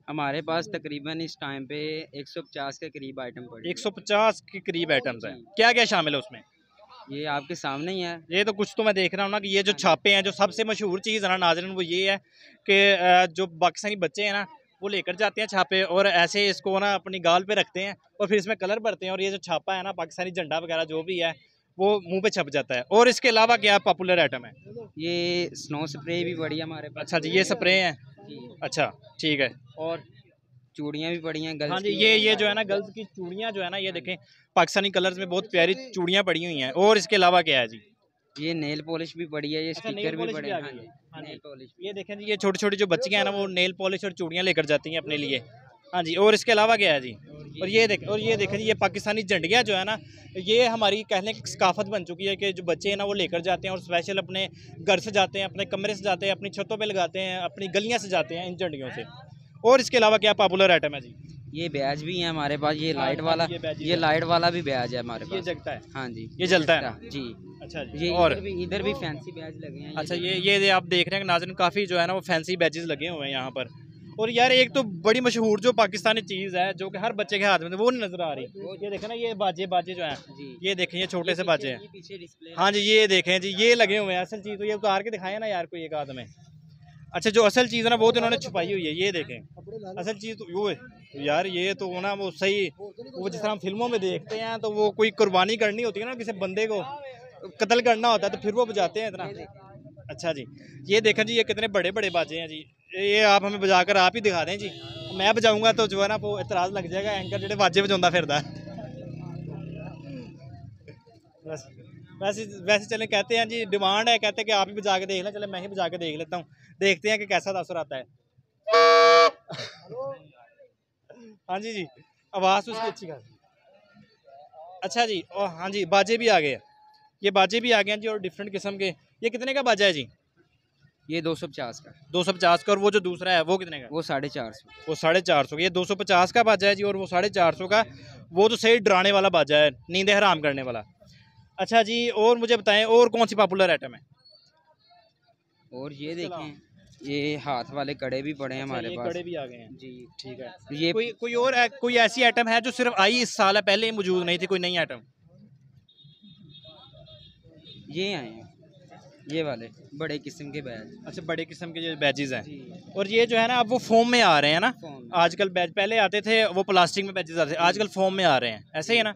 हमारे पास तकरीबन इस टाइम पे 150 के करीब आइटम पड़े। 150 के करीब आइटम्स हैं। क्या क्या शामिल है उसमें? ये आपके सामने ही है। ये तो कुछ तो मैं देख रहा हूँ ना कि ये जो हाँ जी। छापे हैं, जो सबसे मशहूर चीज़ है ना नाज़रीन, वो ये है कि जो पाकिस्तानी बच्चे हैं ना, वो लेकर जाते हैं छापे और ऐसे इसको ना अपनी गाल पे रखते हैं और फिर इसमें कलर भरते हैं और ये जो छापा है ना, पाकिस्तानी झंडा वगैरह जो भी है वो मुंह पे छप जाता है। और इसके अलावा क्या पॉपुलर आइटम है? ये स्नो स्प्रे भी पड़ी है हमारे पास। अच्छा जी, ये स्प्रे हैं। जी। अच्छा, ठीक है। और चूड़ियाँ भी पड़ी हैं हाँ गर्ल्स जी, की। ये जो है ना गर्ल्स की चूड़ियाँ जो है ना, ये देखें पाकिस्तानी कलर्स में बहुत प्यारी चूड़ियाँ पड़ी हुई हैं। और इसके अलावा क्या है जी? ये नेल पॉलिश भी पड़ी है, ये अच्छा, नेल स्टिकर भी पॉलिश पड़े भी आ हैं। हाँ गई जी, है। हाँ जी, नेल पॉलिश। ये देखें जी, ये छोटी छोटी जो बच्चियाँ हैं ना, वो नेल पॉलिश और चूड़ियाँ लेकर जाती हैं अपने लिए। हाँ जी, और इसके अलावा क्या है जी? और ये देखें जी, ये पाकिस्तानी झंडियाँ जो है ना, ये हमारी कहने की सकाफत बन चुकी है कि जो बच्चे हैं ना वो लेकर जाते हैं और स्पेशल अपने घर से जाते हैं, अपने कमरे से जाते हैं, अपनी छतों पे लगाते हैं, अपनी गलियाँ से जाते हैं इन झंडियों से। और इसके अलावा क्या पॉपुलर आइटम है जी? ये बैज भी है हमारे पास, ये हाँ, लाइट हाँ वाला। जी, ये बैजेस ये है। लाइट वाला भी बैज है हमारे ये पास। जगता है। हाँ जी, ये जलता है। जी। अच्छा जी। ये और इधर भी फैंसी बैज लगे हैं। अच्छा, ये आप देख रहे हैं नाज़रीन, काफ़ी जो है ना वो फैंसी बैजेस लगे हुए हैं यहाँ पर। और यार एक तो बड़ी मशहूर जो पाकिस्तानी चीज़ है जो कि हर बच्चे के हाथ में, वो नहीं नज़र आ रही। ये देखें ना, ये बाजे जो हैं, जी। ये देखें, ये छोटे से बाजे हैं। ये पीछे डिस्प्ले। हाँ जी, ये देखें जी, ये लगे हुए हैं। असल चीज़ तो ये उतार के दिखाए ना यार कोई एक आध में। अच्छा, जो असल चीज़ है ना वो तो इन्होंने छुपाई हुई है, ये देखें। असल चीज़ तो वो यार, ये तो ना वो सही, वो जिस तरह हम फिल्मों में देखते हैं तो वो कोई कुर्बानी करनी होती है ना, किसी बंदे को कत्ल करना होता है तो फिर वो बजाते हैं इतना। अच्छा जी, ये देखें जी, ये कितने बड़े बड़े बाजे हैं जी। ये आप हमें बजाकर आप ही दिखा दें जी। मैं बजाऊंगा तो जो है ना वो इतराज़ लग जाएगा, एंकर जेडे बाजे बजाता फिरदा। बस वैसे वैसे चले, कहते हैं जी, डिमांड है, कहते हैं कि आप ही बजा के देख लें। चले मैं ही बजा के देख लेता हूँ, देखते हैं कि कैसा असर आता है। हाँ जी जी, आवाज़ तो उसकी अच्छी खासी। अच्छा जी, और हाँ जी, बाजे भी आ गए। ये बाजे भी आ गए हैं जी, और डिफरेंट किस्म के। ये कितने का बाजा है जी? ये 250 का। 250 का। और वो जो दूसरा है वो कितने का? वो 450। वो 450 का। ये 250 का बाजा है जी, और वो 450 का। वो तो सही डराने वाला बाजा है, नींदें हराम करने वाला। अच्छा जी, और मुझे बताएं और कौन सी पॉपुलर आइटम है? और ये देखें, ये हाथ वाले कड़े भी पड़े हैं हमारे ये पास। कड़े भी आ गए हैं जी। ठीक है। ये कोई ऐसी आइटम है जो सिर्फ आई इस साल है, पहले मौजूद नहीं थी, कोई नई आइटम? ये आए हैं, ये वाले बड़े किस्म के बैज। अच्छा, बड़े किस्म के ये बैजेस हैं। जी। और ये जो है ना अब वो फोम में आ रहे हैं ना। फोम में। आजकल बैज पहले आते थे वो प्लास्टिक में बैजेस आते थे, आजकल फोम में आ रहे हैं, ऐसे ही है ना?